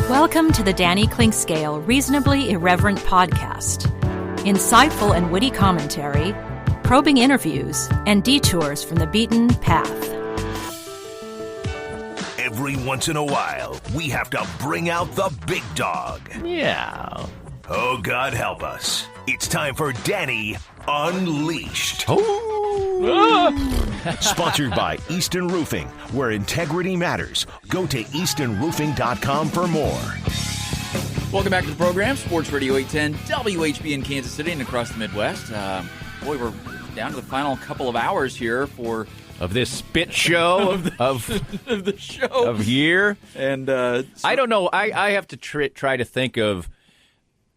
Welcome to the Danny Clinkscale Reasonably Irreverent podcast. Insightful and witty commentary, probing interviews, and detours from the beaten path. Every once in a while, we have to bring out the big dog. Yeah. Oh, God help us. It's time for Danny Unleashed. Sponsored by Easton Roofing, where integrity matters. Go to eastonroofing.com for more. Welcome back to the program, Sports Radio 810, WHB in Kansas City and across the Midwest. Boy, we're down to the final couple of hours here of this spit show of the show of year. And I don't know. I have to try to think of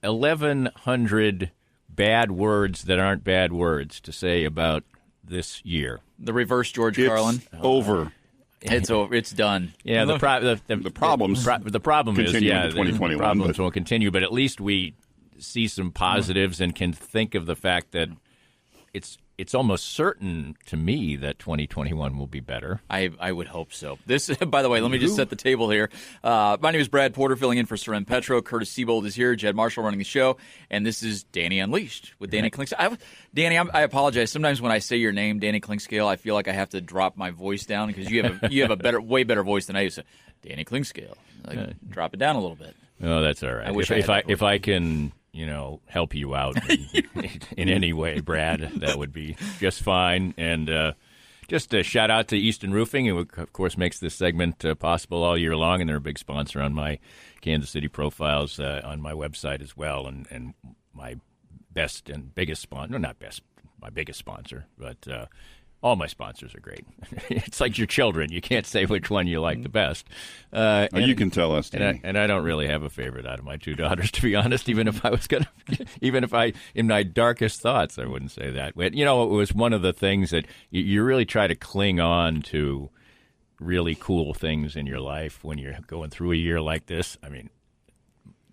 1,100 bad words that aren't bad words to say about this year. The reverse George Carlin. Over. It's over. It's done. Yeah, the problem is, the problems will continue, but at least we see some positives and can think of the fact that it's almost certain to me that 2021 will be better. I would hope so. This, by the way, let me just set the table here. My name is Brad Porter, filling in for Soren Petro. Curtis Siebold is here. Jed Marshall running the show. And this is Danny Unleashed with Danny Clinkscale. Danny, I apologize. Sometimes when I say your name, Danny Clinkscale, I feel like I have to drop my voice down because you have a way better voice than I used to. Danny Clinkscale. Drop it down a little bit. Oh, that's all right. If I can, help you out in any way, Brad, that would be just fine. And just a shout out to Easton Roofing, who of course makes this segment possible all year long, and they're a big sponsor on my Kansas City profiles on my website as well. And my best and biggest sponsor, my biggest sponsor, but all my sponsors are great. It's like your children. You can't say which one you like the best. You can tell us, Danny. And I don't really have a favorite out of my two daughters, to be honest. Even if in my darkest thoughts, I wouldn't say that. But, it was one of the things that you really try to cling on to really cool things in your life when you're going through a year like this. I mean,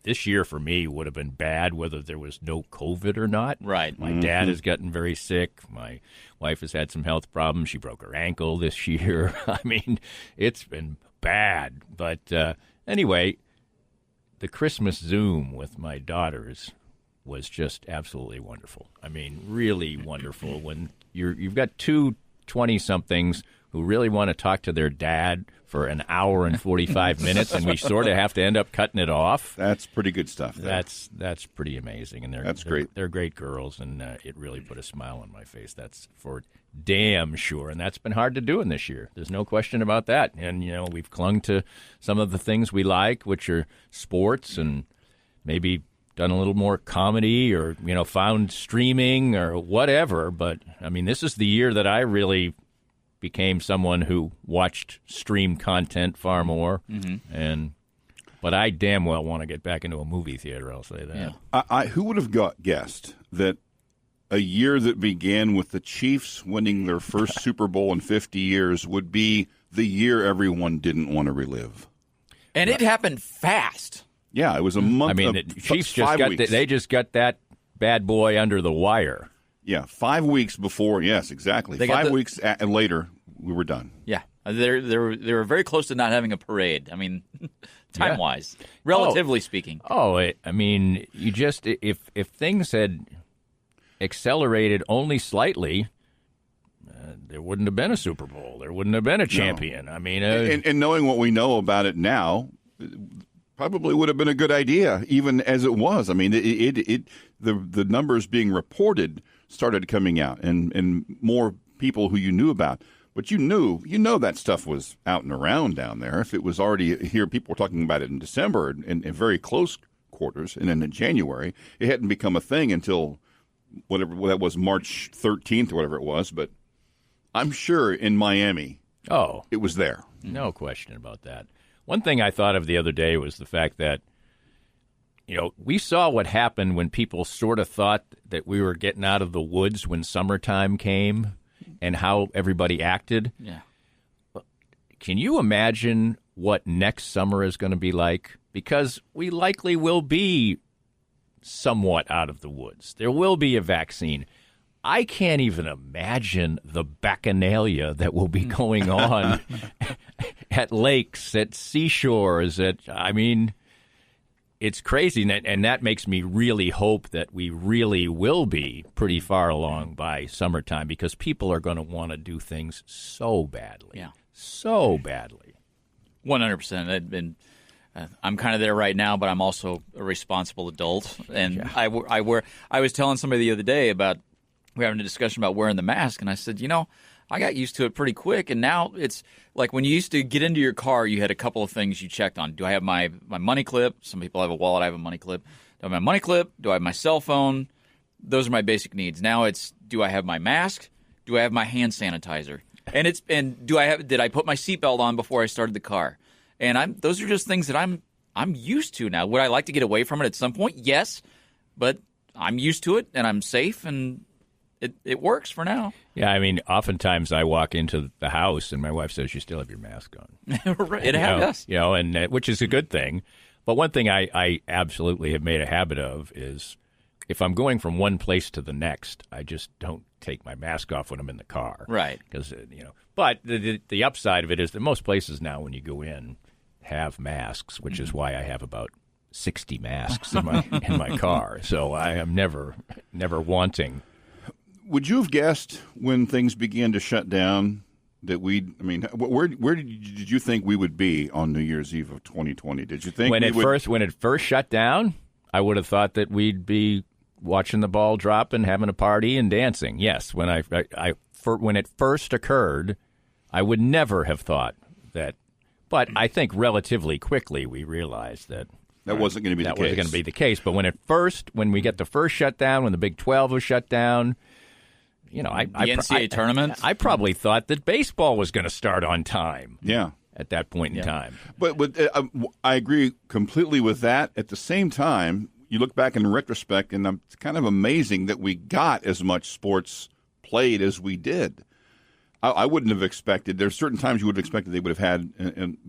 this year for me would have been bad whether there was no COVID or not. Right. My dad has gotten very sick. My wife has had some health problems. She broke her ankle this year. I mean, it's been bad. But anyway, the Christmas Zoom with my daughters was just absolutely wonderful. I mean, really wonderful. When you've got two 20-somethings who really want to talk to their dad for an hour and 45 minutes, and we sort of have to end up cutting it off. That's pretty good stuff. That's pretty amazing, and that's great. They're great girls, and it really put a smile on my face. That's for damn sure, and that's been hard to do in this year. There's no question about that. And we've clung to some of the things we like, which are sports, and maybe done a little more comedy, or found streaming or whatever. But I mean, this is the year that I really became someone who watched stream content far more, but I damn well want to get back into a movie theater, I'll say that. Yeah. Who would have guessed that a year that began with the Chiefs winning their first Super Bowl in 50 years would be the year everyone didn't want to relive? And it happened fast. Yeah, it was a month. I mean, the Chiefs just got that bad boy under the wire. Yeah, 5 weeks before. Yes, exactly. 5 weeks later, we were done. Yeah, they were very close to not having a parade. I mean, time-wise, relatively speaking. I mean, you just if things had accelerated only slightly, there wouldn't have been a Super Bowl. There wouldn't have been a champion. No. I mean, and knowing what we know about it now, probably would have been a good idea, even as it was. I mean, the numbers being reported started coming out, and more people who you knew about. But you know that stuff was out and around down there. If it was already here, people were talking about it in December in very close quarters, and then in January. It hadn't become a thing until whatever that was, March 13th or whatever it was. But I'm sure in Miami, it was there. No question about that. One thing I thought of the other day was the fact that, we saw what happened when people sort of thought that we were getting out of the woods when summertime came and how everybody acted. Yeah. Can you imagine what next summer is going to be like? Because we likely will be somewhat out of the woods. There will be a vaccine. I can't even imagine the bacchanalia that will be going on at lakes, at seashores, it's crazy, and that makes me really hope that we really will be pretty far along by summertime, because people are going to want to do things so badly. Yeah. So badly. 100%. I'm kind of there right now, but I'm also a responsible adult. And Yeah. I was telling somebody the other day about, we were having a discussion about wearing the mask, and I said, I got used to it pretty quick, and now it's like when you used to get into your car, you had a couple of things you checked on. Do I have my money clip? Some people have a wallet. I have a money clip. Do I have my money clip? Do I have my cell phone? Those are my basic needs. Now it's, do I have my mask? Do I have my hand sanitizer? And did I put my seatbelt on before I started the car? And those are just things that I'm used to now. Would I like to get away from it at some point? Yes, but I'm used to it, and I'm safe, and it works for now. Yeah, oftentimes I walk into the house and my wife says, "You still have your mask on." Right. It has. And which is a good thing. But one thing I absolutely have made a habit of is, if I'm going from one place to the next, I just don't take my mask off when I'm in the car. Right. Because but the upside of it is that most places now, when you go in, have masks, which is why I have about 60 masks in my car. So I am never wanting. Would you have guessed when things began to shut down that where did you think we would be on New Year's Eve of 2020? Did you think when it first shut down, I would have thought that we'd be watching the ball drop and having a party and dancing. Yes, when when it first occurred, I would never have thought that. But I think relatively quickly we realized that wasn't going to be the case. That wasn't going to be the case. But when we get the first shutdown, when the Big 12 was shut down, the NCAA tournament, I probably thought that baseball was going to start on time. Yeah. At that point in time. But I agree completely with that. At the same time, you look back in retrospect, and it's kind of amazing that we got as much sports played as we did. I wouldn't have expected. There's certain times you would have expected they would have had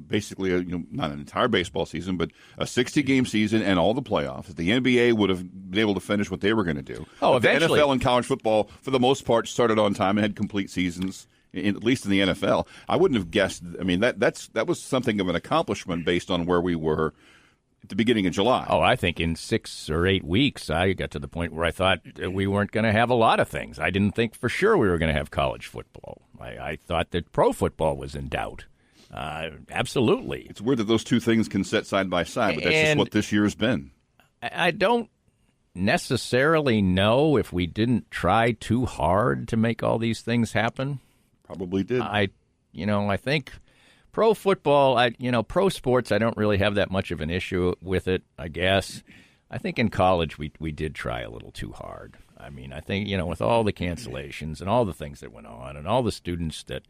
basically not an entire baseball season, but a 60-game season and all the playoffs. The NBA would have been able to finish what they were going to do. Oh, but eventually. The NFL and college football, for the most part, started on time and had complete seasons. At least in the NFL, I wouldn't have guessed. That was something of an accomplishment based on where we were at the beginning of July. Oh, I think in 6 or 8 weeks, I got to the point where I thought we weren't going to have a lot of things. I didn't think for sure we were going to have college football. I thought that pro football was in doubt. Absolutely. It's weird that those two things can sit side by side, but that's just what this year has been. I don't necessarily know if we didn't try too hard to make all these things happen. Probably did. I think pro football, pro sports, I don't really have that much of an issue with it, I guess. I think in college we did try a little too hard. I think, with all the cancellations and all the things that went on and all the students that,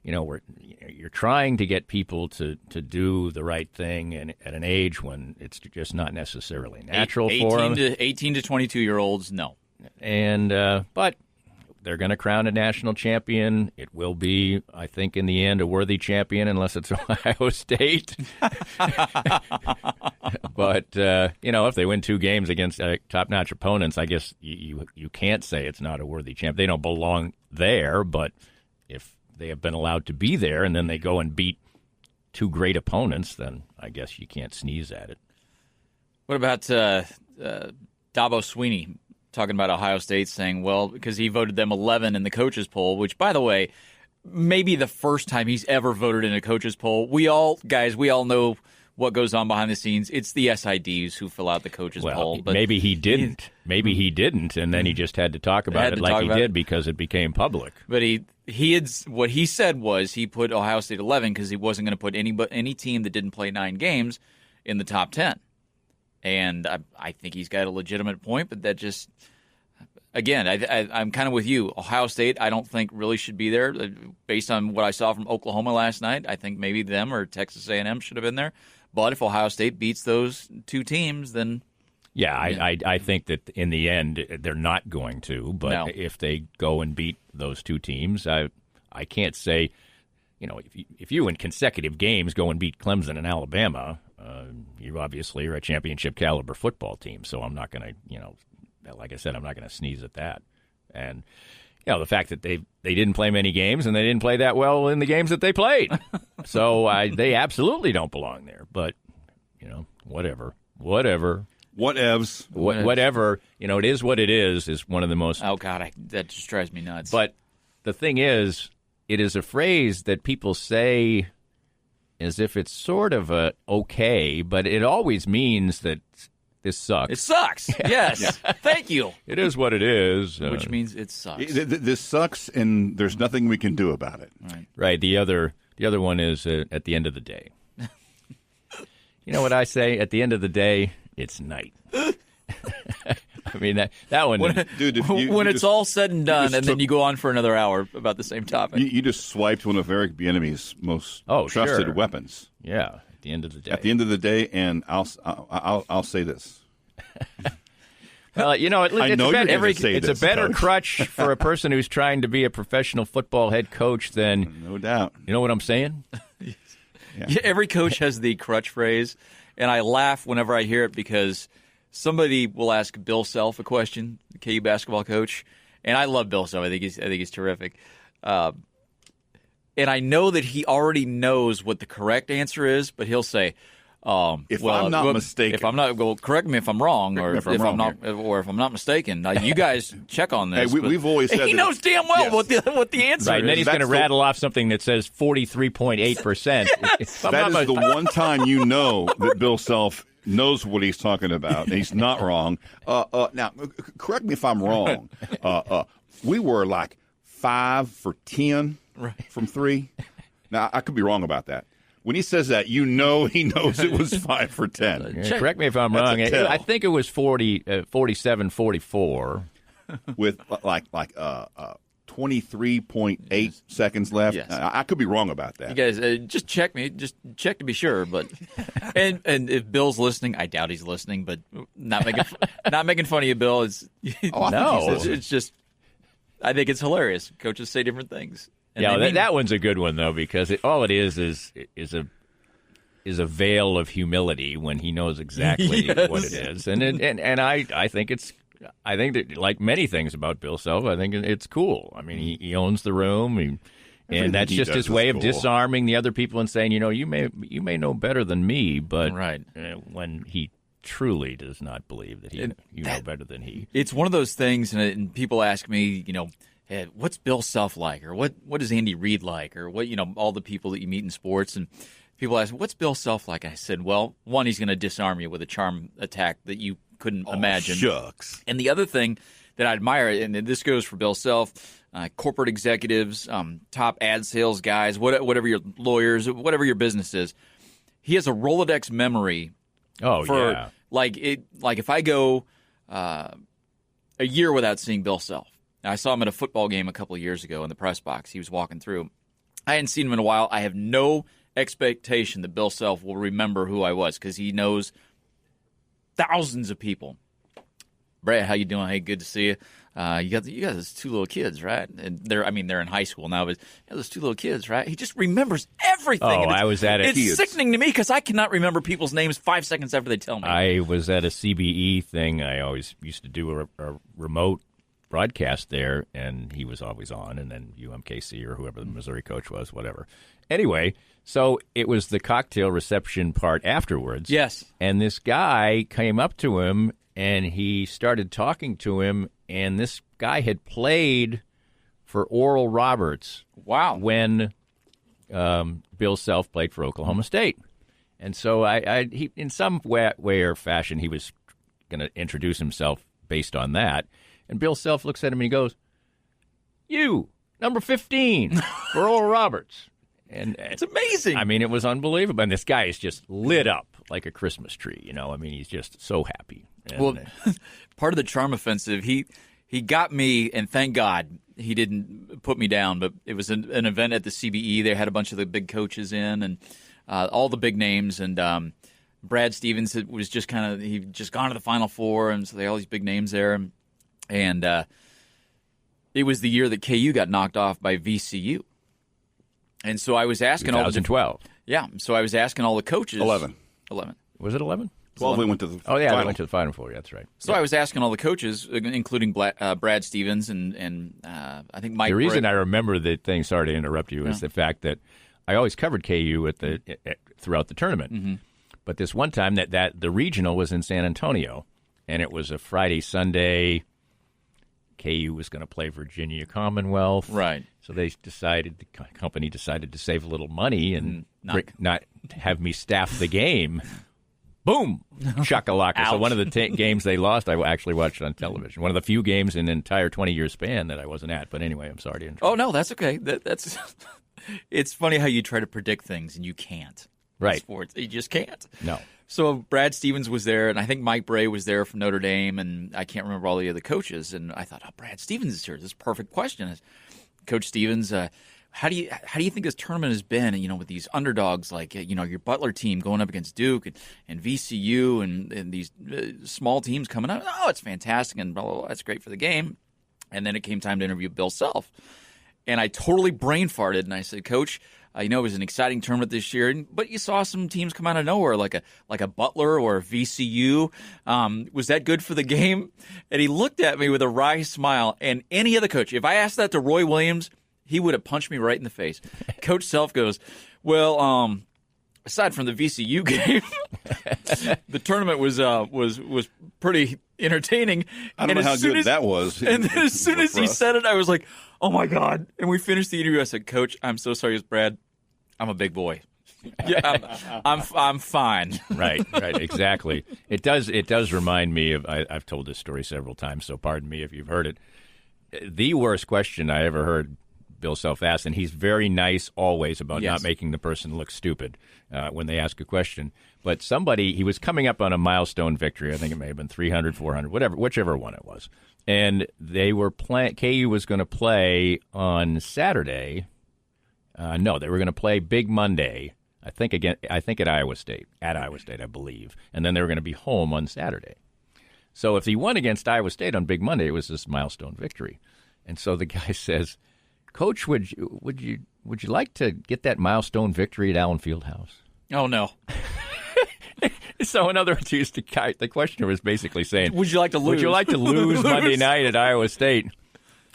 you're trying to get people to do the right thing and at an age when it's just not necessarily natural for them. 18 to 22-year-olds, no. And but they're going to crown a national champion. It will be, I think, in the end, a worthy champion, unless it's Ohio State. But, if they win 2 games against top-notch opponents, I guess you can't say it's not a worthy champ. They don't belong there, but if they have been allowed to be there and then they go and beat 2 great opponents, then I guess you can't sneeze at it. What about Dabo Sweeney? Talking about Ohio State, saying, well, because he voted them 11 in the coaches poll, which, by the way, maybe the first time he's ever voted in a coaches poll. We all know what goes on behind the scenes. It's the SIDs who fill out the coaches poll. But maybe he didn't. Maybe he didn't, and then he just had to talk about it like he did because it became public. But what he said was he put Ohio State 11 because he wasn't going to put any team that didn't play 9 games in the top 10. And I think he's got a legitimate point, but that just, again, I'm kind of with you. Ohio State, I don't think really should be there. Based on what I saw from Oklahoma last night, I think maybe them or Texas A&M should have been there. But if Ohio State beats those 2 teams, then... Yeah, I think that in the end they're not going to. But if they go and beat those 2 teams, I can't say, if you in consecutive games go and beat Clemson and Alabama... you obviously are a championship caliber football team, so I'm not going to, like I said, I'm not going to sneeze at that. And the fact that they didn't play many games and they didn't play that well in the games that they played. So they absolutely don't belong there. But, whatever. Whatevs. Whatever. It is what it is one of the most. Oh, God, that just drives me nuts. But the thing is, it is a phrase that people say as if it's sort of okay, but it always means that this sucks. It sucks. Yes. Thank you. It is what it is. Which means it sucks. This sucks, and there's nothing we can do about it. Right. The other one is at the end of the day. You know what I say? At the end of the day, it's night. I mean, that one. Dude, when it's all said and done, and then you go on for another hour about the same topic. You just swiped one of Eric Bieniemy's most trusted weapons. Yeah, at the end of the day. At the end of the day, and I'll say this. Well, it's a better Coach. crutch for a person who's trying to be a professional football head coach than. No doubt. You know what I'm saying? Yeah, every coach has the crutch phrase, and I laugh whenever I hear it because somebody will ask Bill Self a question, the KU basketball coach, and I love Bill Self. I think he's terrific. And I know that he already knows what the correct answer is, but he'll say, if I'm not mistaken, correct me if I'm wrong, or if I'm not mistaken. You guys check on this. Hey, we've always said he knows damn well what the answer right, is. and then he's going to rattle off something that says 43.8%. That is the one time you know that Bill Self knows what he's talking about, and he's not wrong. Now, correct me if I'm wrong. We were like 5 for 10 from 3. Now, I could be wrong about that. When he says that, he knows it was 5 for 10. Yeah, correct me if I'm wrong. I think it was 47-44. With like 23.8 seconds left. Yes. I could be wrong about that. You guys, just check me. Just check to be sure. But and if Bill's listening, I doubt he's listening. But not making fun of you, Bill. It's just. I think it's hilarious. Coaches say different things. And that one's a good one though, because all it is a veil of humility when he knows exactly what it is, and I think that, like many things about Bill Self, I think it's cool. I mean, he owns the room, and that's just his way of disarming the other people and saying, you may know better than me, but when he truly does not believe that you know better than he. It's one of those things, and people ask me, hey, what's Bill Self like, or what is Andy Reid like, or what, all the people that you meet in sports, and people ask, what's Bill Self like? I said, well, one, he's going to disarm you with a charm attack that you couldn't imagine. Shucks. And the other thing that I admire, and this goes for Bill Self, corporate executives, top ad sales guys, whatever your lawyers, whatever your business is, he has a Rolodex memory. Like if I go a year without seeing Bill Self. I saw him at a football game a couple of years ago in the press box. He was walking through. I hadn't seen him in a while. I have no expectation that Bill Self will remember who I was because he knows thousands of people. Brad, how you doing? Hey, good to see you. You got those 2 little kids, right? And they're in high school now, but those 2 little kids, right? He just remembers everything. Oh, I was at it. It's sickening to me because I cannot remember people's names 5 seconds after they tell me. I was at a CBE thing. I always used to do a remote broadcast there, and he was always on, and then UMKC or whoever the Missouri coach was, whatever. Anyway, so it was the cocktail reception part afterwards. Yes. And this guy came up to him, and he started talking to him, and this guy had played for Oral Roberts. Wow. When Bill Self played for Oklahoma State. And so he in some way or fashion, he was going to introduce himself based on that. And Bill Self looks at him and he goes, "You, number 15 for Oral Roberts." And it's amazing. I mean, it was unbelievable. And this guy is just lit up like a Christmas tree. I mean, he's just so happy. And, part of the charm offensive, he got me, and thank God he didn't put me down. But it was an event at the CBE. They had a bunch of the big coaches in, and all the big names. And Brad Stevens was just he'd just gone to the Final Four, and so they had all these big names there. And it was the year that KU got knocked off by VCU. And so I was asking 2012. So I was asking all the coaches. 11. Was it 11? 12 we went to the final. they went to the Final Four. That's right. So I was asking all the coaches, including Brad Stevens and I think Mike. The reason I remember the thing, sorry to interrupt you, is the fact that I always covered KU throughout the tournament. Mm-hmm. But this one time that the regional was in San Antonio, and it was a Friday, Sunday. KU was going to play Virginia Commonwealth. Right. So the company decided to save a little money and not have me staff the game. Boom! Shakalaka. So one of the games they lost, I actually watched on television. One of the few games in an entire 20-year span that I wasn't at. But anyway, I'm sorry to interrupt. Oh, no, that's okay. That's It's funny how you try to predict things and you can't. Right. Sports. You just can't. No. So Brad Stevens was there, and I think Mike Bray was there from Notre Dame, and I can't remember all the other coaches. And I thought, Brad Stevens is here. This is a perfect question. Coach Stevens, how do you think this tournament has been? You know, with these underdogs like your Butler team going up against Duke and VCU and these small teams coming up. Oh, it's fantastic and blah, blah, blah. That's great for the game. And then it came time to interview Bill Self, and I totally brain farted and I said, Coach, it was an exciting tournament this year, but you saw some teams come out of nowhere, like a Butler or a VCU. Was that good for the game? And he looked at me with a wry smile. And any other coach, if I asked that to Roy Williams, he would have punched me right in the face. Coach Self goes, well, aside from the VCU game, the tournament was pretty entertaining. I don't know how good that was. And then as soon as he said it, I was like, oh, my God. And we finished the interview. I said, Coach, I'm so sorry. It's Brad. I'm a big boy. Yeah, I'm fine. Right, exactly. It does remind me of, I've told this story several times, so pardon me if you've heard it. The worst question I ever heard Bill Self ask, and he's very nice always about not making the person look stupid when they ask a question. But he was coming up on a milestone victory. I think it may have been 300, 400, whichever one it was. And they were KU was going to play on Saturday. No, they were going to play Big Monday. I think at Iowa State, I believe. And then they were going to be home on Saturday. So if he won against Iowa State on Big Monday, it was this milestone victory. And so the guy says, Coach, would you like to get that milestone victory at Allen Fieldhouse? Oh, no. So, in other words, the questioner was basically saying, would you like to lose? Would you like to lose Monday night at Iowa State?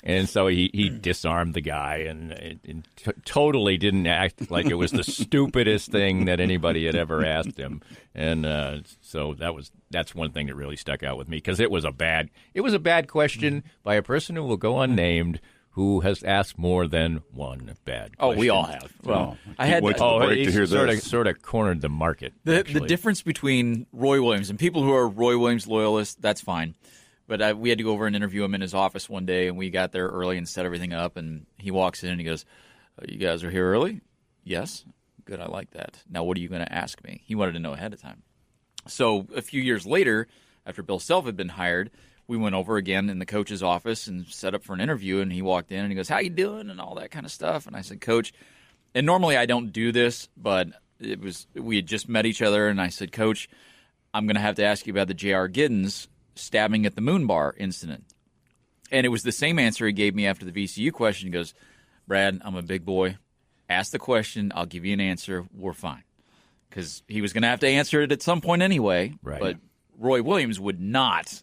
And so he disarmed the guy and totally didn't act like it was the stupidest thing that anybody had ever asked him. And so that's one thing that really stuck out with me, because it was a bad question by a person who will go unnamed, who has asked more than one bad question. Oh, we all have. Well, I had to hear this. Sort of cornered the market. The difference between Roy Williams and people who are Roy Williams loyalists, that's fine. But we had to go over and interview him in his office one day, and we got there early and set everything up. And he walks in and he goes, "You guys are here early?" "Yes." "Good, I like that. Now, what are you going to ask me?" He wanted to know ahead of time. So a few years later, after Bill Self had been hired, we went over again in the coach's office and set up for an interview, and he walked in and he goes, "How you doing?" and all that kind of stuff. And I said, "Coach," and normally I don't do this, but we had just met each other, and I said, "Coach, I'm going to have to ask you about the J.R. Giddens stabbing at the Moon Bar incident." And it was the same answer he gave me after the VCU question. He goes, "Brad, I'm a big boy. Ask the question. I'll give you an answer. We're fine." Because he was going to have to answer it at some point anyway. Right. But Roy Williams would not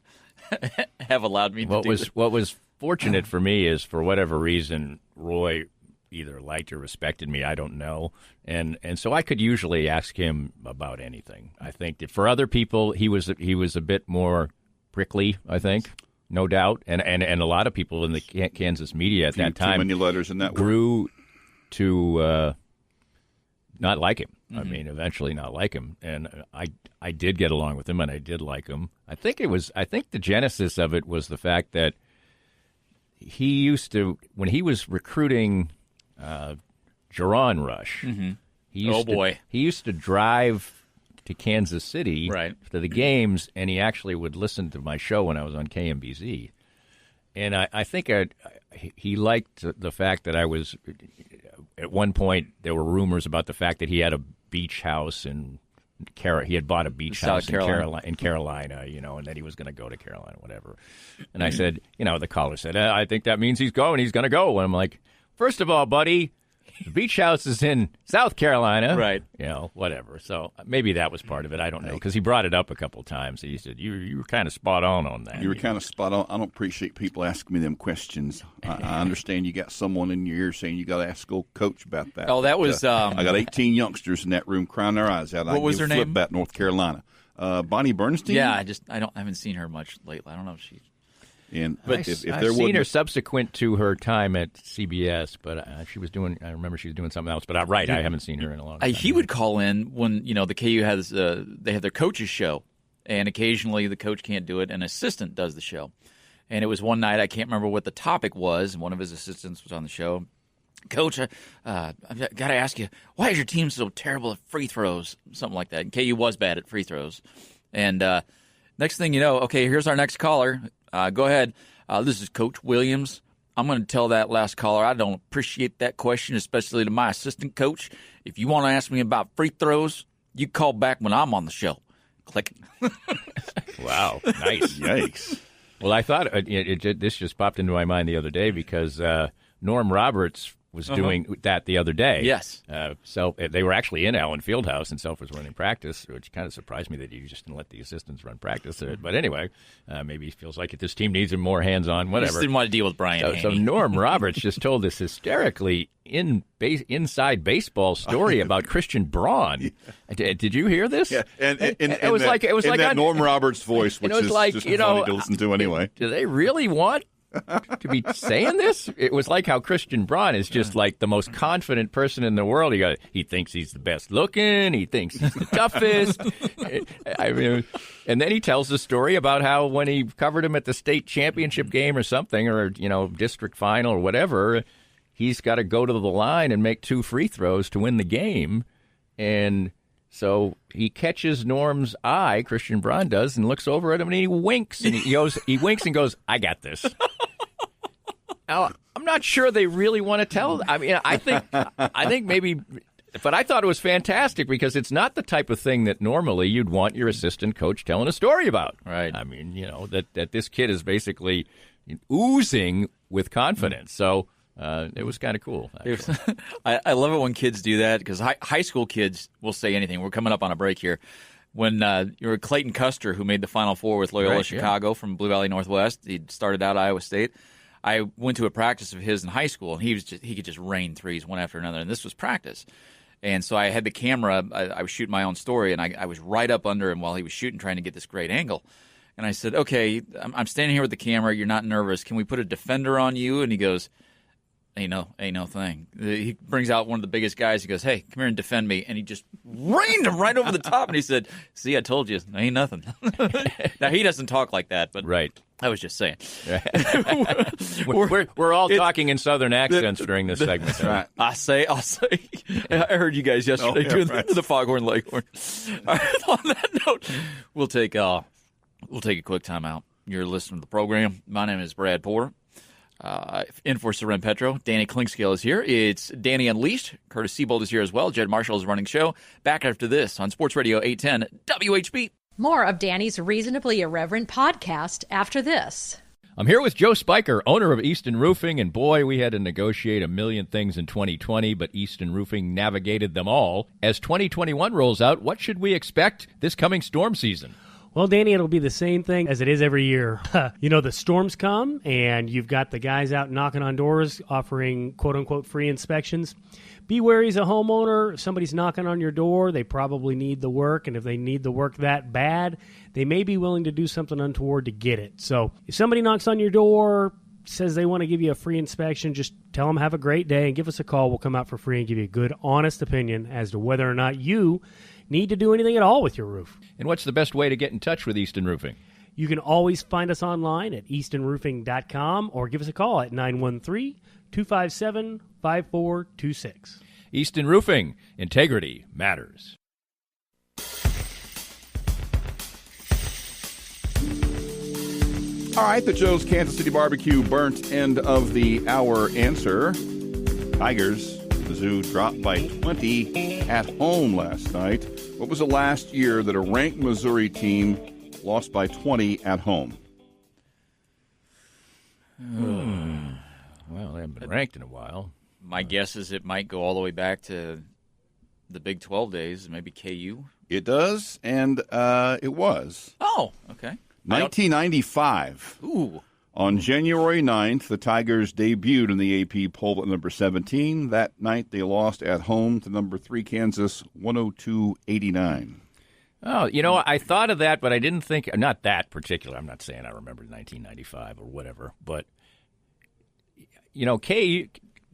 have allowed me to do it. What was fortunate for me is, for whatever reason, Roy either liked or respected me, I don't know. And so I could usually ask him about anything. I think that for other people, he was a bit more prickly, I think, no doubt. And a lot of people in the Kansas media at that time too many letters in that grew to not like him. I mean, eventually not like him. And I did get along with him, and I did like him. I think the genesis of it was the fact that he used to, when he was recruiting Jaron Rush, he used to drive to Kansas City to the games, and he actually would listen to my show when I was on KMBZ. And I think he liked the fact that I was, at one point, there were rumors about the fact that he had a beach house in he had bought a beach house in Carolina, and that he was going to go to Carolina, whatever. And I said, the caller said, "I think that means he's going to go." And I'm like, "First of all, buddy, The beach house is in South Carolina. Right. You know, whatever. So maybe that was part of it. I don't know. Because he brought it up a couple of times. He said, you were kind of spot on that. You were kind of spot on. I don't appreciate people asking me them questions. I understand you got someone in your ear saying you got to ask old coach about that. Oh, that was... I got 18 youngsters in that room crying their eyes out. What was her name? Flip-bat, North Carolina. Bonnie Bernstein? Yeah, I haven't seen her much lately. I don't know if she... But I've seen her subsequent to her time at CBS, but she was doing. I remember she was doing something else. But I haven't seen her in a long time. He would call in when the KU has they have their coaches show, and occasionally the coach can't do it, an assistant does the show. And it was one night, I can't remember what the topic was, and one of his assistants was on the show. Coach, I've got to ask you, why is your team so terrible at free throws? Something like that. And KU was bad at free throws. And next thing you know, okay, here's our next caller. Go ahead. This is Coach Williams. I'm going to tell that last caller I don't appreciate that question, especially to my assistant coach. If you want to ask me about free throws, you call back when I'm on the show. Click. Wow. Nice. Yikes. Well, I thought this just popped into my mind the other day because Norm Roberts was doing that the other day. Yes. So they were actually in Allen Fieldhouse, and Self was running practice, which kind of surprised me that he just didn't let the assistants run practice. But anyway, maybe he feels like this team needs him more hands-on, whatever. He just didn't want to deal with Brian So Norm Roberts just told this hysterically inside baseball story about Christian Braun. Did you hear this? Yeah, and it was like that Norm Roberts voice, which is like, just funny to listen to anyway. Do they really want to be saying this? It was like how Christian Braun is just like the most confident person in the world. He thinks he's the best looking. He thinks he's the toughest. I mean, and then he tells the story about how when he covered him at the state championship game or something, or district final or whatever, he's got to go to the line and make 2 free throws to win the game, and so he catches Norm's eye, Christian Braun does, and looks over at him, and he winks, and he winks and goes, "I got this." Now, I'm not sure they really want to tell. I mean, I think maybe, but I thought it was fantastic because it's not the type of thing that normally you'd want your assistant coach telling a story about. Right. I mean, that this kid is oozing with confidence. So. It was kind of cool. I love it when kids do that because high school kids will say anything. We're coming up on a break here. When you were Clayton Custer, who made the Final Four with Loyola Chicago from Blue Valley Northwest, he started out at Iowa State. I went to a practice of his in high school, and he could just rain threes one after another, and this was practice. And so I had the camera. I was shooting my own story, and I was right up under him while he was shooting, trying to get this great angle. And I said, okay, I'm standing here with the camera. You're not nervous. Can we put a defender on you? And he goes, ain't no thing. He brings out one of the biggest guys. He goes, hey, come here and defend me. And he just rained him right over the top. And he said, see, I told you, ain't nothing. Now, he doesn't talk like that, but right. I was just saying. We're all talking in Southern accents during this segment. Right. I'll say. I heard you guys yesterday doing the Foghorn Leghorn. All right, on that note, we'll take a quick time out. You're listening to the program. My name is Brad Porter. In for Soren Petro. Danny Clinkscale is here. It's Danny Unleashed. Curtis Siebold is here as well. Jed Marshall is running the show. Back after this on Sports Radio 810 WHB. More of Danny's Reasonably Irreverent podcast after this. I'm here with Joe Spiker, owner of Easton Roofing, and boy, we had to negotiate a million things in 2020, but Easton Roofing navigated them all. As 2021 rolls out, what should we expect this coming storm season? Well, Danny, it'll be the same thing as it is every year. The storms come, and you've got the guys out knocking on doors offering quote-unquote free inspections. Be wary as a homeowner. If somebody's knocking on your door, they probably need the work, and if they need the work that bad, they may be willing to do something untoward to get it. So if somebody knocks on your door, says they want to give you a free inspection, just tell them have a great day and give us a call. We'll come out for free and give you a good, honest opinion as to whether or not you need to do anything at all with your roof. And what's the best way to get in touch with Easton Roofing? You can always find us online at eastonroofing.com or give us a call at 913-257-5426. Easton Roofing. Integrity matters. All right, the Joe's Kansas City Barbecue burnt end of the hour answer. Tigers, the Zoo dropped by 20 at home last night. What was the last year that a ranked Missouri team lost by 20 at home? Well, they haven't been ranked in a while. My guess is it might go all the way back to the Big 12 days, maybe KU. It does, and it was. Oh, okay. 1995. Ooh. On January 9th, the Tigers debuted in the AP poll at number 17. That night, they lost at home to number 3 Kansas, 102-89. Oh, I thought of that, but I didn't think – not that particular. I'm not saying I remembered 1995 or whatever. But,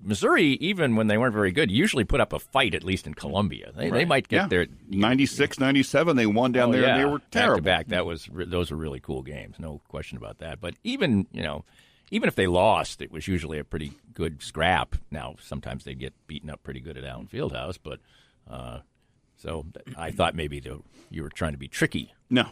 Missouri, even when they weren't very good, usually put up a fight, at least in Columbia. They might get there. 96, 97, they won down there, and they were terrible. Back to back, those were really cool games, no question about that. But even if they lost, it was usually a pretty good scrap. Now, sometimes they get beaten up pretty good at Allen Fieldhouse, but so I thought maybe you were trying to be tricky. No.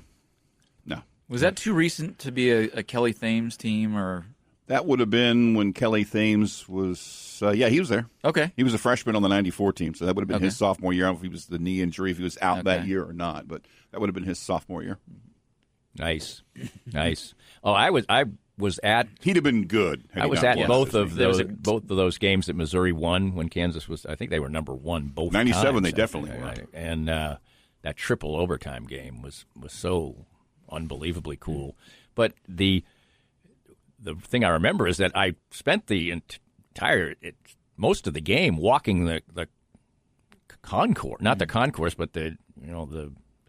Was that too recent to be a Kelly Thames team, or? That would have been when Kelly Thames was, he was there. Okay. He was a freshman on the 94 team, so that would have been his sophomore year. I don't know if he was the knee injury, if he was out that year or not, but that would have been his sophomore year. Nice. Oh, I was at. He'd have been good. I was at both of those games that Missouri won when Kansas was. I think they were number one both 97, times. they definitely were. And that triple overtime game was so unbelievably cool. But the thing I remember is that I spent the most of the game walking the concourse, not the concourse, but the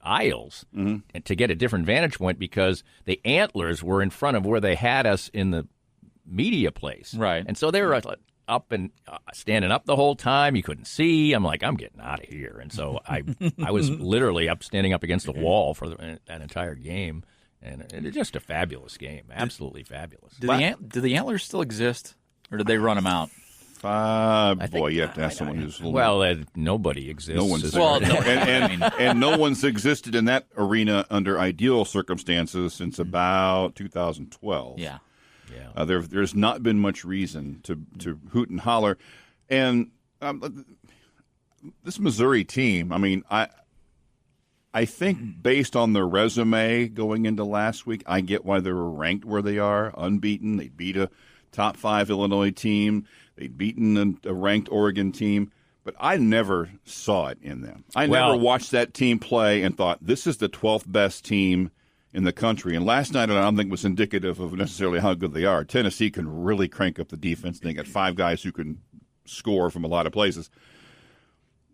aisles, and to get a different vantage point because the Antlers were in front of where they had us in the media place, right? And so they were up and standing up the whole time. You couldn't see. I'm like, I'm getting out of here. And so I was literally standing up against the wall for that entire game. And it's just a fabulous game, absolutely fabulous. Do the Antlers still exist, or did they run them out? You have to ask someone who's nobody exists. No one's and no one's existed in that arena under ideal circumstances since about 2012. Yeah. There's not been much reason to hoot and holler, and this Missouri team. I mean, I think based on their resume going into last week, I get why they were ranked where they are, unbeaten. They beat a top 5 Illinois team. They'd beaten a ranked Oregon team. But I never saw it in them. I never watched that team play and thought, this is the 12th best team in the country. And last night, I don't think was indicative of necessarily how good they are. Tennessee can really crank up the defense. They got 5 guys who can score from a lot of places.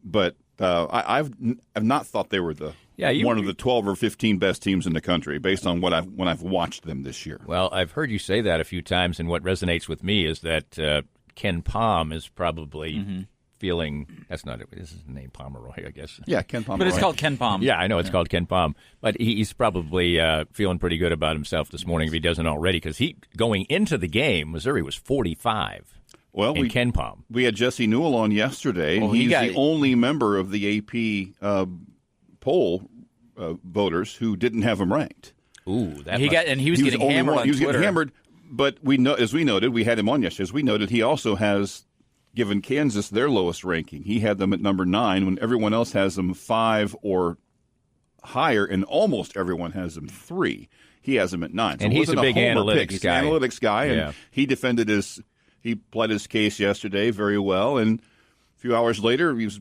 But I've not thought they were one of the 12 or 15 best teams in the country based on when I've watched them this year. Well, I've heard you say that a few times, and what resonates with me is that Ken Pom is probably feeling – that's not – this is the name Pomeroy, I guess. Yeah, Ken Pom. But it's called Ken Pom. Yeah, I know it's called Ken Pom. But he's probably feeling pretty good about himself this morning if he doesn't already, because going into the game, Missouri was 45. Well, Ken Pom. We had Jesse Newell on yesterday, and he's the only member of the AP poll voters who didn't have him ranked. Ooh, he was getting hammered on Twitter. He was getting hammered, but as we noted, we had him on yesterday. As we noted, he also has given Kansas their lowest ranking. He had them at number 9 when everyone else has them 5 or higher, and almost everyone has them 3. He has them at 9. So and he's a big analytics He's guy. An analytics guy, and he defended he pled his case yesterday very well, and a few hours later, he was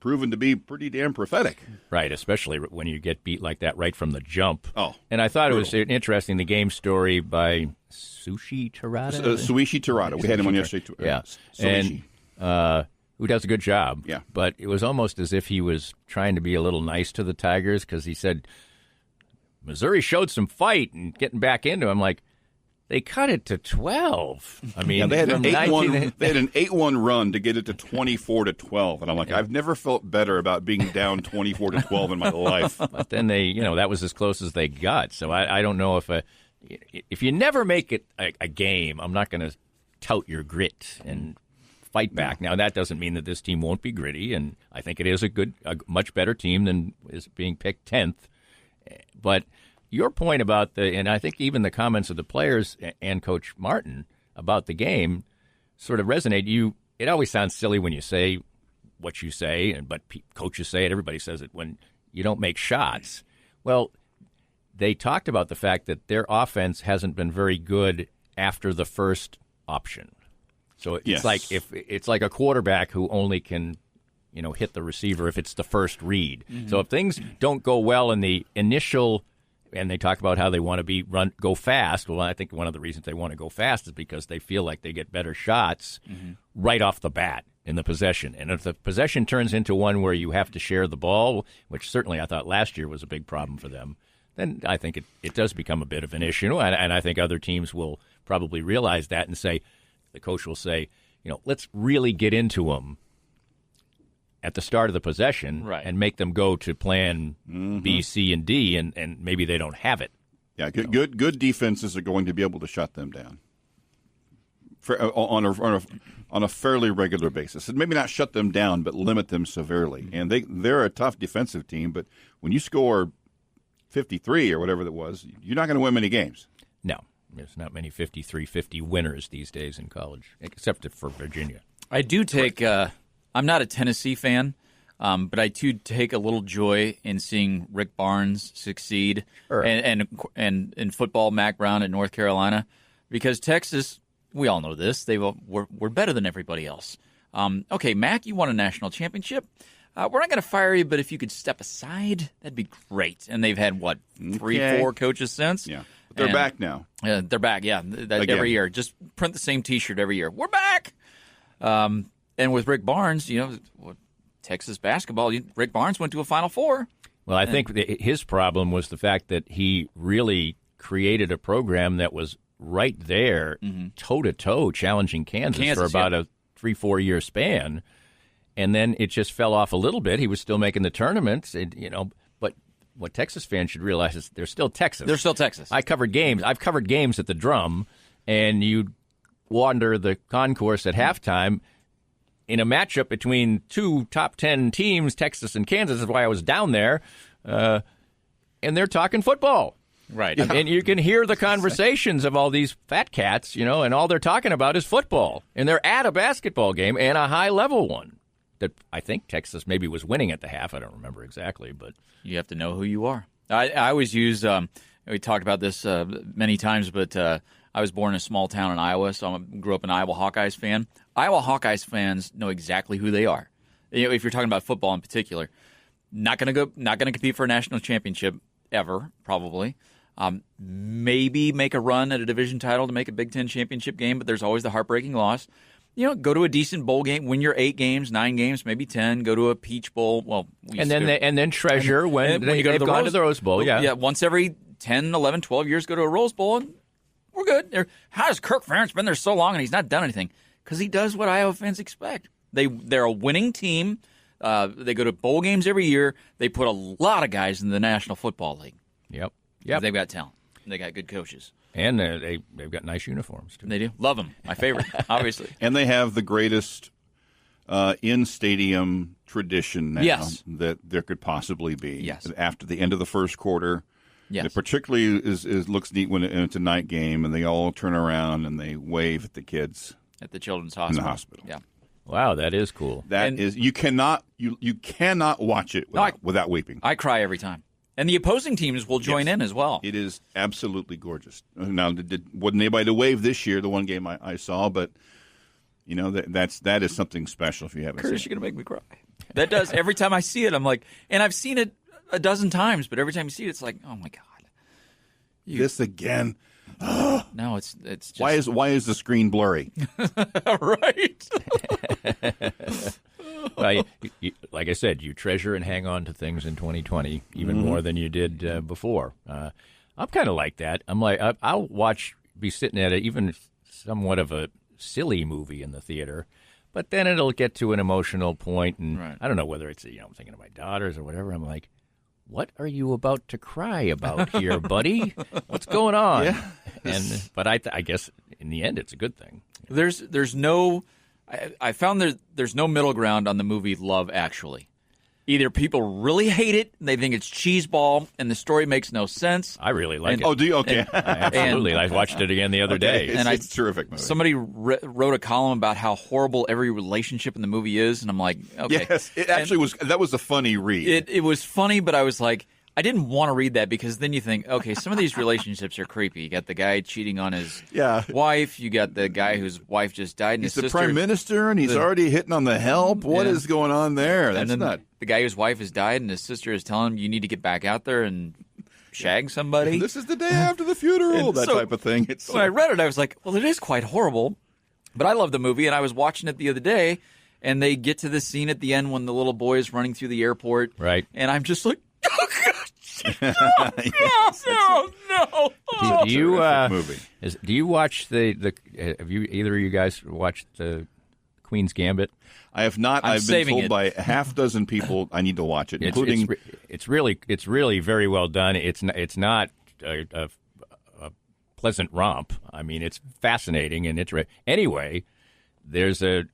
proven to be pretty damn prophetic. Right, especially when you get beat like that right from the jump. Oh, and I thought it was interesting, the game story by Sushi Terada. Suishi Terada. We had him on yesterday. Yeah, and who does a good job. Yeah. But it was almost as if he was trying to be a little nice to the Tigers because he said, Missouri showed some fight and getting back into him. Like, they cut it to 12. I mean, they had an 8-1 run to get it to 24-12, and I'm like, I've never felt better about being down 24-12 in my life. But then that was as close as they got. So I don't know if you never make it a game, I'm not going to tout your grit and fight back. Now that doesn't mean that this team won't be gritty, and I think it is a much better team than is being picked 10th. But your point about and I think even the comments of the players and Coach Martin about the game sort of resonate. It always sounds silly when you say what you say, but coaches say it, everybody says it, when you don't make shots. Well, they talked about the fact that their offense hasn't been very good after the first option. So it's Yes. like if it's like a quarterback who only can, hit the receiver if it's the first read. Mm-hmm. So if things don't go well in the initial, and they talk about how they want to go fast. Well, I think one of the reasons they want to go fast is because they feel like they get better shots right off the bat in the possession. And if the possession turns into one where you have to share the ball, which certainly I thought last year was a big problem for them, then I think it does become a bit of an issue. And I think other teams will probably realize that and say, the coach will say, let's really get into them at the start of the possession and make them go to plan B, C, and D, and maybe they don't have it. Yeah, good defenses are going to be able to shut them down on a fairly regular basis. And maybe not shut them down, but limit them severely. And they're a tough defensive team, but when you score 53 or whatever that was, you're not going to win many games. No, there's not many 53-50 winners these days in college, except for Virginia. I do take I'm not a Tennessee fan, but I do take a little joy in seeing Rick Barnes succeed, and in football, Mac Brown at North Carolina, because Texas, we all know this, we're better than everybody else. Okay, Mac, you won a national championship. We're not going to fire you, but if you could step aside, that'd be great. And they've had, 3-4 coaches since? Yeah. But they're back now. They're back, yeah. Every year. Just print the same T-shirt every year. We're back! And with Rick Barnes, Texas basketball, Rick Barnes went to a Final Four. Well, I think his problem was the fact that he really created a program that was right there, toe-to-toe, challenging Kansas for about a 3-4 year span. And then it just fell off a little bit. He was still making the tournaments, but what Texas fans should realize is they're still Texas. They're still Texas. I've covered games at the Drum, and you wander the concourse at halftime in a matchup between two top 10 teams, Texas and Kansas. Is why I was down there, and they're talking football. Right. Yeah. And you can hear the conversations of all these fat cats, and all they're talking about is football. And they're at a basketball game, and a high-level one that I think Texas maybe was winning at the half. I don't remember exactly, but you have to know who you are. I always use we talked about this many times, but I was born in a small town in Iowa, so I grew up an Iowa Hawkeyes fan. Iowa Hawkeyes fans know exactly who they are. If you're talking about football in particular, not going to compete for a national championship ever, probably. Maybe make a run at a division title to make a Big Ten championship game, but there's always the heartbreaking loss. Go to a decent bowl game, win your 8 games, 9 games, maybe 10. Go to a Peach Bowl. Well, and then treasure when you go to the Rose Bowl. Yeah, once every 10, 11, 12 years, go to a Rose Bowl, and we're good. How does Kirk Ferentz been there so long and he's not done anything? Because he does what Iowa fans expect. They're a winning team. They go to bowl games every year. They put a lot of guys in the National Football League. Yep. They've got talent. They got good coaches. And they've got nice uniforms, too. They do. Love them. My favorite, obviously. And they have the greatest in-stadium tradition now that there could possibly be. Yes. After the end of the first quarter. Yes. It particularly looks neat when it's a night game and they all turn around and they wave at the kids. At the Children's Hospital. In the hospital. Yeah. Wow, that is cool. You cannot watch it without weeping. I cry every time. And the opposing teams will join in as well. It is absolutely gorgeous. Now, wasn't anybody to wave this year, the one game I saw, but that is something special if you haven't Curtis, seen it. you're going to make me cry. That does. Every time I see it, I'm like, and I've seen it a dozen times, but every time you see it, it's like, oh my God. This again. No, it's just... Why is the screen blurry? Right. Well, like I said, you treasure and hang on to things in 2020 even more than you did before. I'm kind of like that. I'm like, I'll be sitting at even somewhat of a silly movie in the theater, but then it'll get to an emotional point, and I don't know whether it's I'm thinking of my daughters or whatever. I'm like, what are you about to cry about here, buddy? What's going on? Yeah. But I guess in the end, it's a good thing. There's no. I found there's no middle ground on the movie Love Actually. Either people really hate it, they think it's cheeseball, and the story makes no sense. I really like it. Oh, do you? Okay. Absolutely. I watched it again the other day. It's a terrific movie. Somebody wrote a column about how horrible every relationship in the movie is, and I'm like, okay. Yes, it actually was. That was a funny read. It was funny, but I was like, I didn't want to read that because then you think, okay, some of these relationships are creepy. You got the guy cheating on his wife. You got the guy whose wife just died. And He's his the sister, prime minister, and he's already hitting on the help. What is going on there? That's and then not. The guy whose wife has died, and his sister is telling him, you need to get back out there and shag somebody. This is the day after the funeral, that type of thing. When I read it, I was like, well, it is quite horrible. But I love the movie, and I was watching it the other day, and they get to the scene at the end when the little boy is running through the airport. Right. And I'm just like, oh, God. No. Do you movie. Do you watch the? Have you either of you guys watched the Queen's Gambit? I have not. I've been told by a half dozen people I need to watch it, including. It's really very well done. It's not a pleasant romp. I mean, it's fascinating and interesting. Anyway, there's a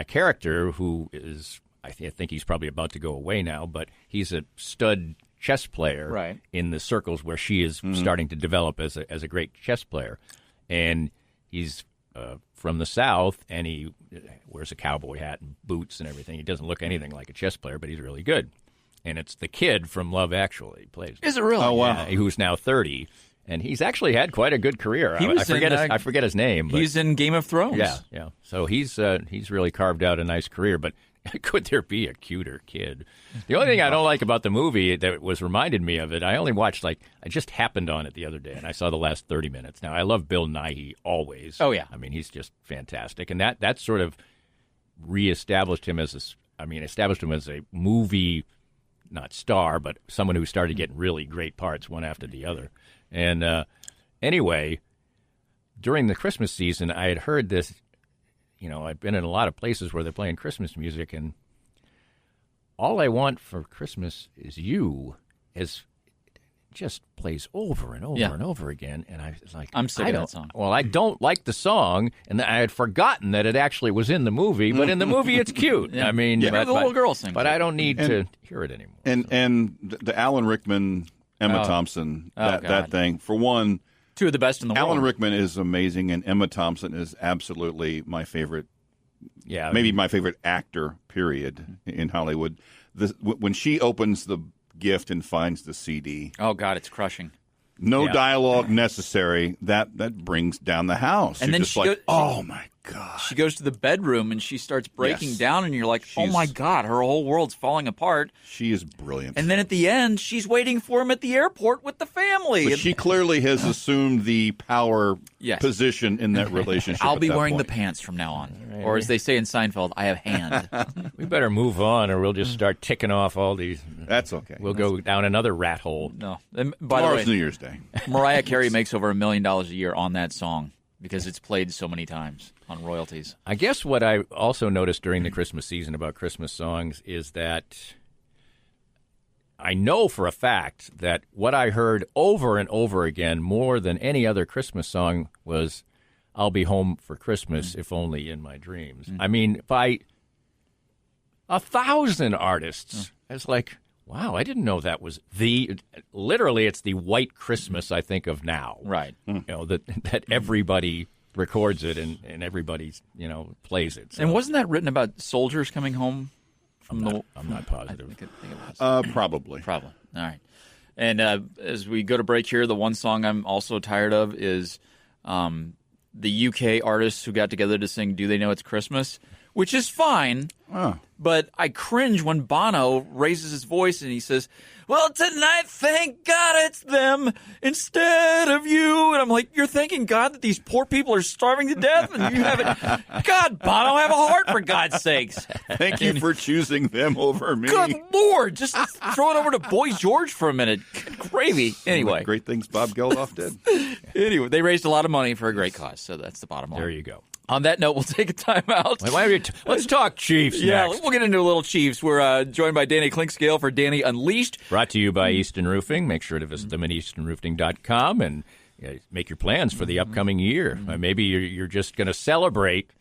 character who is. I think he's probably about to go away now, but he's a stud chess player in the circles where she is starting to develop as a great chess player. And he's from the South, and he wears a cowboy hat and boots and everything. He doesn't look anything like a chess player, but he's really good. And it's the kid from Love Actually plays. Is it really? Oh, wow. Who's now 30. And he's actually had quite a good career. I forget his name. But he's in Game of Thrones. Yeah. So he's really carved out a nice career, but could there be a cuter kid? The only thing I don't like about the movie that was reminded me of it, I only watched I just happened on it the other day, and I saw the last 30 minutes. Now, I love Bill Nighy always. Oh, yeah. I mean, he's just fantastic. And that sort of established him as a movie, not star, but someone who started getting really great parts one after the other. And anyway, during the Christmas season, I had heard this. I've been in a lot of places where they're playing Christmas music, and All I Want for Christmas Is You just plays over and over and over again. And I was like, I'm sick of that song. Well, I don't like the song, and I had forgotten that it actually was in the movie, but in the movie it's cute. I mean, the little girl sings. But I don't need to hear it anymore. And the Alan Rickman, Emma Thompson, that thing, for one. Two of the best in the world. Alan Rickman is amazing, and Emma Thompson is absolutely my favorite. Yeah, maybe my favorite actor. Period in Hollywood. When she opens the gift and finds the CD. Oh God, it's crushing. No dialogue necessary. That brings down the house. And You're then just oh my God. She goes to the bedroom and she starts breaking down, and you're like, oh my God, her whole world's falling apart. She is brilliant. And then at the end, she's waiting for him at the airport with the family. But she clearly has assumed the power position in that relationship. I'll be wearing the pants from now on. Right. Or as they say in Seinfeld, I have hand. We better move on, or we'll just start ticking off all these. That's okay. We'll go down another rat hole. No. By the way, New Year's Day. Mariah Carey makes over $1 million a year on that song because it's played so many times on royalties. I guess what I also noticed during the Christmas season about Christmas songs is that I know for a fact that what I heard over and over again more than any other Christmas song was I'll Be Home for Christmas, if only in my dreams. I mean, by 1,000 artists. It's like, wow, I didn't know that was literally it's the white Christmas I think of now. Right. That everybody records it and everybody, plays it. So. And wasn't that written about soldiers coming home from I'm not positive. I think it was. Probably. All right. And as we go to break here, the one song I'm also tired of is the UK artists who got together to sing Do They Know It's Christmas, which is fine. Oh. But I cringe when Bono raises his voice and he says, well, tonight, thank God it's them instead of you. And I'm like, you're thanking God that these poor people are starving to death and you haven't. God, Bono, have a heart, for God's sakes. Thank you for choosing them over me. Good Lord. Just throw it over to Boy George for a minute. Good gravy. Anyway. Great things Bob Geldof did. Anyway, they raised a lot of money for a great cause. So that's the bottom line. There you go. On that note, we'll take a time out. Let's talk Chiefs next. We'll get into a little Chiefs. We're joined by Danny Clinkscale for Danny Unleashed. Brought to you by Easton Roofing. Make sure to visit them at eastonroofing.com and make your plans for the upcoming year. Maybe you're just going to celebrate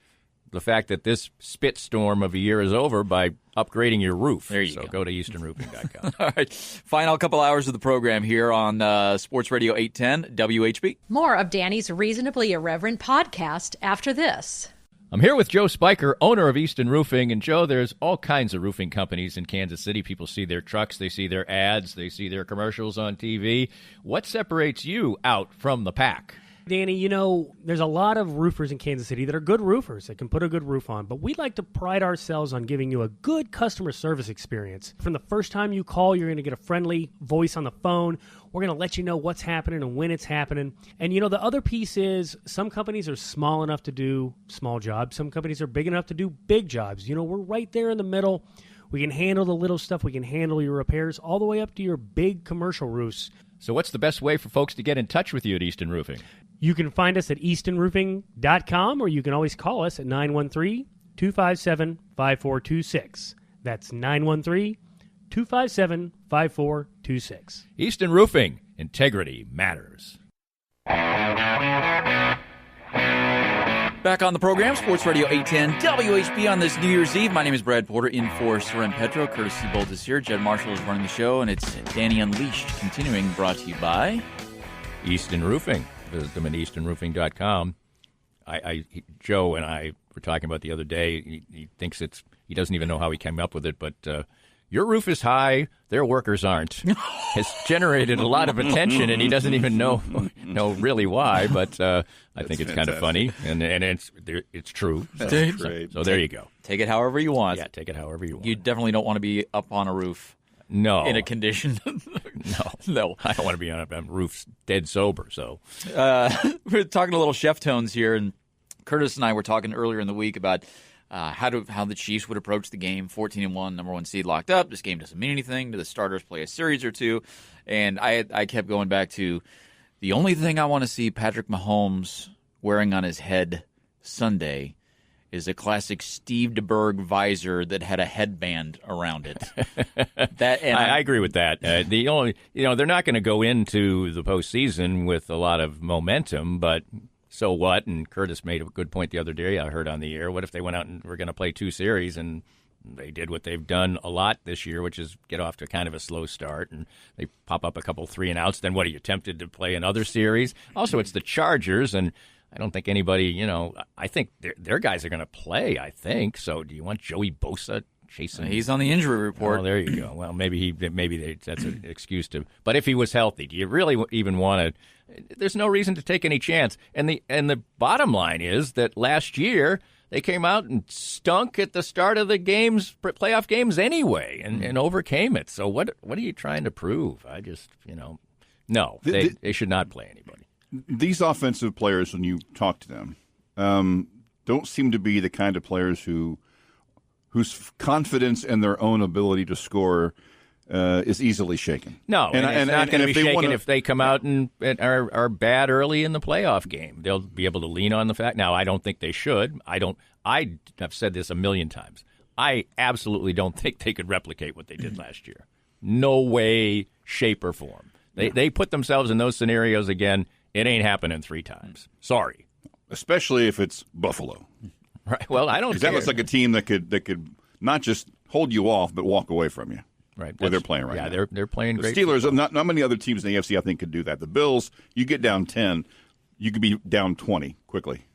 the fact that this spit storm of a year is over by upgrading your roof. There you go. So go to eastonroofing.com. All right. Final couple hours of the program here on Sports Radio 810 WHB. More of Danny's Reasonably Irreverent podcast after this. I'm here with Joe Spiker, owner of Easton Roofing. And, Joe, there's all kinds of roofing companies in Kansas City. People see their trucks, they see their ads, they see their commercials on TV. What separates you out from the pack? Danny, there's a lot of roofers in Kansas City that are good roofers that can put a good roof on, but we like to pride ourselves on giving you a good customer service experience. From the first time you call, you're going to get a friendly voice on the phone. We're going to let you know what's happening and when it's happening. And, the other piece is some companies are small enough to do small jobs. Some companies are big enough to do big jobs. We're right there in the middle. We can handle the little stuff. We can handle your repairs all the way up to your big commercial roofs. So what's the best way for folks to get in touch with you at Easton Roofing? You can find us at eastonroofing.com, or you can always call us at 913-257-5426. That's 913-257-5426. Easton Roofing. Integrity matters. Back on the program, Sports Radio 810 WHB on this New Year's Eve. My name is Brad Porter, in for Soren Petro. Curtis Seabold is here. Jed Marshall is running the show, and it's Danny Unleashed, continuing, brought to you by Easton Roofing. Visit them at eastonroofing.com. Joe and I were talking about the other day. He thinks he doesn't even know how he came up with it, but your roof is high, their workers aren't. Has generated a lot of attention, and he doesn't even know really why. But I think it's kind of funny, and it's true. So there you go. Take it however you want. Yeah, take it however you want. You definitely don't want to be up on a roof. No. In a condition. No. I don't want to be on a roof dead sober. So we're talking a little chef tones here, and Curtis and I were talking earlier in the week about how the Chiefs would approach the game. 14-1, number one seed locked up. This game doesn't mean anything. Do the starters play a series or two? And I kept going back to the only thing I want to see Patrick Mahomes wearing on his head Sunday is a classic Steve DeBerg visor that had a headband around it. I agree with that. The only, they're not going to go into the postseason with a lot of momentum, but so what? And Curtis made a good point the other day. I heard on the air. What if they went out and were going to play two series and they did what they've done a lot this year, which is get off to kind of a slow start, and they pop up a couple 3-and-outs. Then what, are you tempted to play another series? Also, it's the Chargers, and I don't think anybody, I think their guys are going to play, I think. So do you want Joey Bosa chasing? He's on the injury report. Oh, there you go. Well, maybe that's an excuse to. But if he was healthy, do you really even want to? There's no reason to take any chance. And the bottom line is that last year they came out and stunk at the start of the playoff games anyway, and overcame it. So what are you trying to prove? I just, no, they should not play anybody. These offensive players, when you talk to them, don't seem to be the kind of players whose confidence in their own ability to score is easily shaken. No, and it's not going to be shaken if they come out and are bad early in the playoff game. They'll be able to lean on the fact. Now, I don't think they should. I have said this a million times. I absolutely don't think they could replicate what they did last year. No way, shape, or form. They put themselves in those scenarios again. It ain't happening 3 times. Sorry. Especially if it's Buffalo. Right. Well, I don't care. That looks like a team that could not just hold you off, but walk away from you. Right. Where they're playing right now. Yeah, they're playing great. The Steelers, not many other teams in the AFC, I think, could do that. The Bills, you get down 10, you could be down 20 quickly.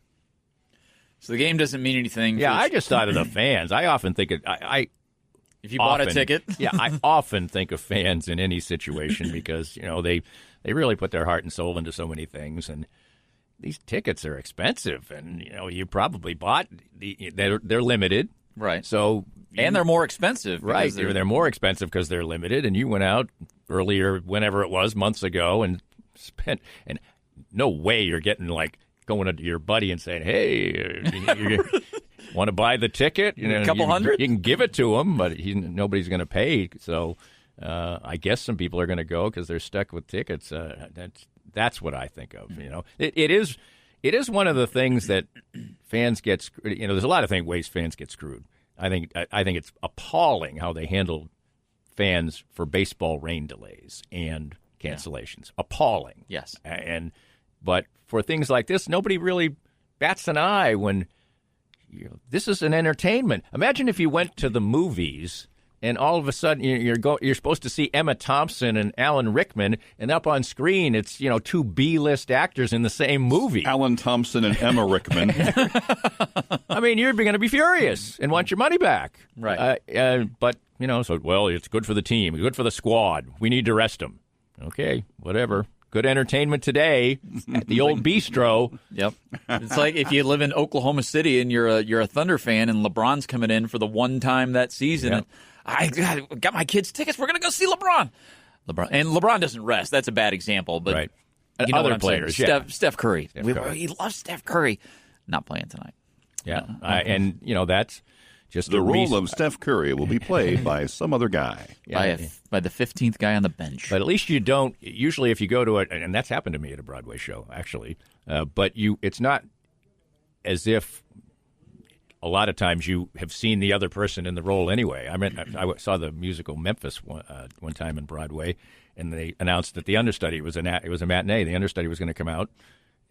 So the game doesn't mean anything. Yeah, I just thought of the fans. I often think if you bought a ticket. Yeah, I often think of fans in any situation because, they really put their heart and soul into so many things, and these tickets are expensive, and you probably bought they're limited, right? So and they're more expensive, right? They're more expensive because they're limited, and you went out earlier, whenever it was, months ago, and spent. And no way you're getting going to your buddy and saying, "Hey, you want to buy the ticket?" A couple hundred. You can give it to him, but nobody's going to pay. So. I guess some people are going to go because they're stuck with tickets. That's what I think of. It is one of the things that fans get. There's a lot of ways fans get screwed. I think it's appalling how they handle fans for baseball rain delays and cancellations. Yeah. Appalling. Yes. But for things like this, nobody really bats an eye when this is an entertainment. Imagine if you went to the movies and all of a sudden you're supposed to see Emma Thompson and Alan Rickman, and up on screen it's two B-list actors in the same movie. Alan Thompson and Emma Rickman. I mean, you're going to be furious and want your money back, right? But it's good for the team, good for the squad. We need to rest them. Okay, whatever. Good entertainment today at the old bistro. Yep. It's like if you live in Oklahoma City and you're a Thunder fan and LeBron's coming in for the one time that season. Yep. And I got my kids tickets. We're going to go see LeBron. LeBron doesn't rest. That's a bad example. But right. You know Other what I'm players, saying? Steph Curry. Curry. He loves Steph Curry. Not playing tonight. Yeah. And that's just the role of Steph Curry will be played by some other guy. By the 15th guy on the bench. But at least you don't. Usually, if you go to it, and that's happened to me at a Broadway show, actually. But it's not as if a lot of times you have seen the other person in the role anyway. I saw the musical Memphis one time in Broadway, and they announced that the understudy was a matinee. The understudy was going to come out.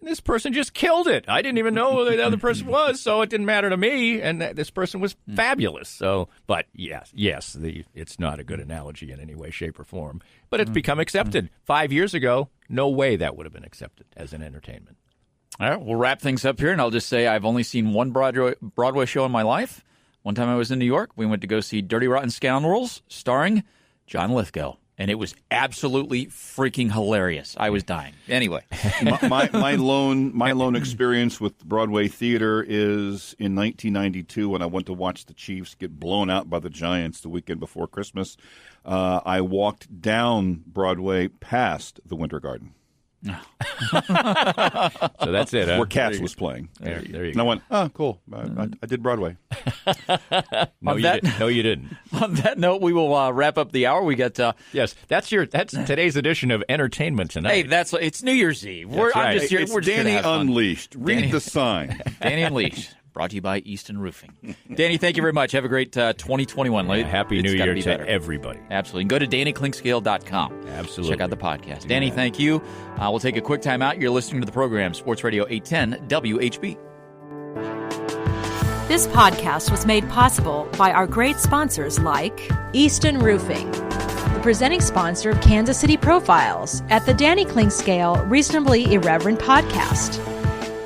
This person just killed it. I didn't even know who the other person was, so it didn't matter to me. And this person was fabulous. So, but yes, it's not a good analogy in any way, shape, or form. But it's become accepted. 5 years ago, no way that would have been accepted as an entertainment. All right, we'll wrap things up here, and I'll just say I've only seen one Broadway show in my life. One time I was in New York. We went to go see Dirty Rotten Scoundrels, starring John Lithgow. And it was absolutely freaking hilarious. I was dying. Anyway, my lone experience with Broadway theater is in 1992 when I went to watch the Chiefs get blown out by the Giants the weekend before Christmas. I walked down Broadway past the Winter Garden. So that's it. Where Cats was playing. There you and go. I went, oh, cool. I did Broadway. No, you didn't. On that note, we will wrap up the hour. We got yes. That's today's edition of Entertainment Tonight. Hey, it's New Year's Eve. Right. I'm just here. It's We're just Danny gonna have fun. Unleashed. Read the sign. Danny Unleashed. Brought to you by Easton Roofing. Danny, thank you very much. Have a great 2021. Happy New Year to everybody. Absolutely. And go to DannyClinkscale.com. Absolutely. Check out the podcast. Danny, thank you. We'll take a quick time out. You're listening to the program, Sports Radio 810 WHB. This podcast was made possible by our great sponsors like Easton Roofing, the presenting sponsor of Kansas City Profiles at the Danny Clinkscale Reasonably Irreverent podcast.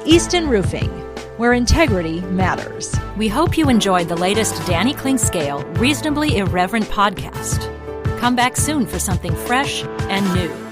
Easton Roofing, where integrity matters. We hope you enjoyed the latest Danny Clinkscale Reasonably Irreverent podcast. Come back soon for something fresh and new.